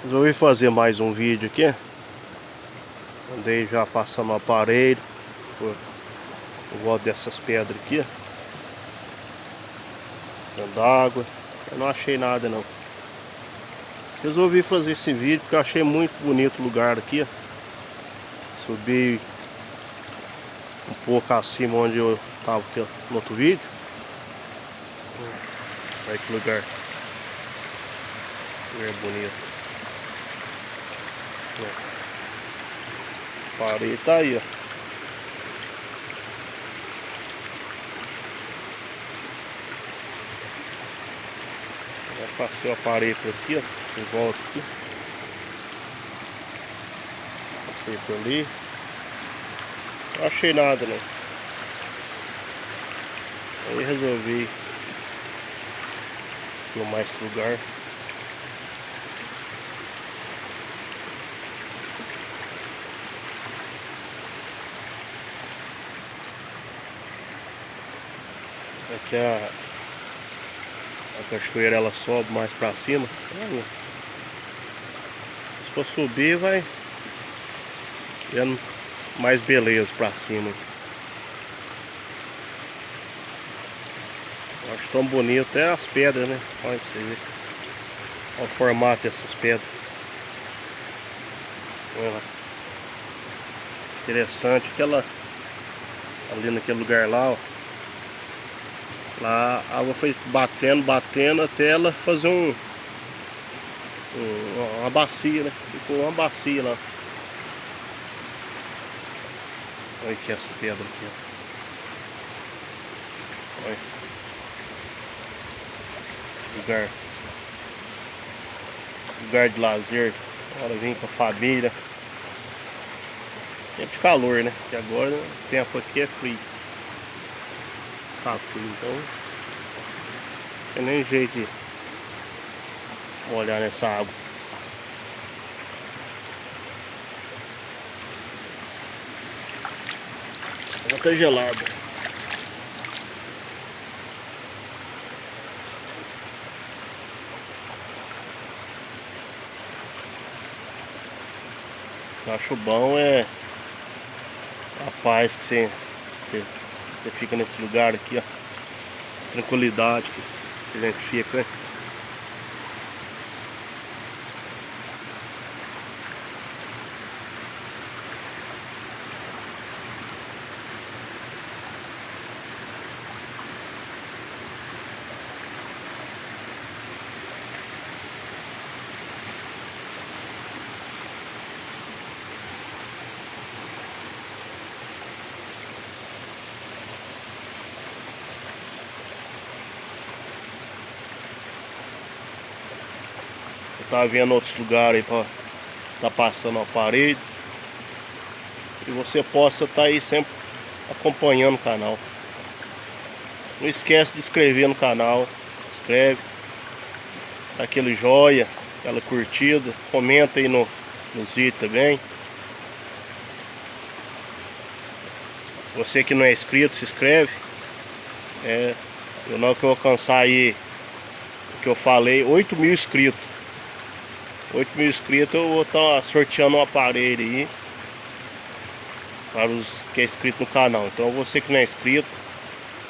Resolvi fazer mais um vídeo aqui. Andei já passando o aparelho por volta dessas pedras aqui, dentro d'água. Eu não achei nada não. Resolvi fazer esse vídeo porque eu achei muito bonito o lugar aqui. Subi um pouco acima onde eu estava no outro vídeo. Olha que lugar bonito. Parei, tá aí, ó. Já passei o aparelho por aqui, ó. Em volta aqui. Passei por ali. Não achei nada, não. Aí resolvi filmar esse lugar. Aqui a cachoeira ela sobe mais pra cima. Se for subir vai vendo mais beleza pra cima. Eu acho tão bonito até as pedras, né? Olha você ver. Olha o formato dessas pedras. Olha lá. Interessante aquela ali naquele lugar lá, ó. Lá a água foi batendo até ela fazer uma bacia, né? Ficou uma bacia lá. Olha aqui essa pedra aqui, ó. Olha. Lugar de lazer. Agora vem com a família. Tempo de calor, né? Porque agora o tempo aqui é frio. Tá frio, então não tem nem jeito de molhar nessa água. A água tá gelada. Eu acho bom a paz que você fica nesse lugar aqui, ó. Tranquilidade que a gente fica, né? Eu tava vendo outros lugares aí pra tá passando o aparelho. E você possa estar aí sempre acompanhando o canal. Não esquece de inscrever no canal. Inscreve, dá aquele joia, aquela curtida. Comenta aí nos vídeos também. Você que não é inscrito, se inscreve. Eu não que eu alcançar aí o que eu falei, 8.000 inscritos. 8.000 inscritos eu vou estar sorteando um aparelho aí para os que é inscrito no canal. Então você que não é inscrito,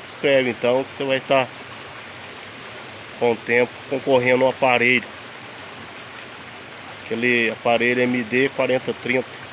inscreve então, que você vai estar com o tempo concorrendo ao aparelho. Aquele aparelho MD 4030.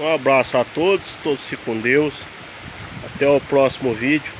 Um abraço a todos, todos fiquem com Deus. Até o próximo vídeo.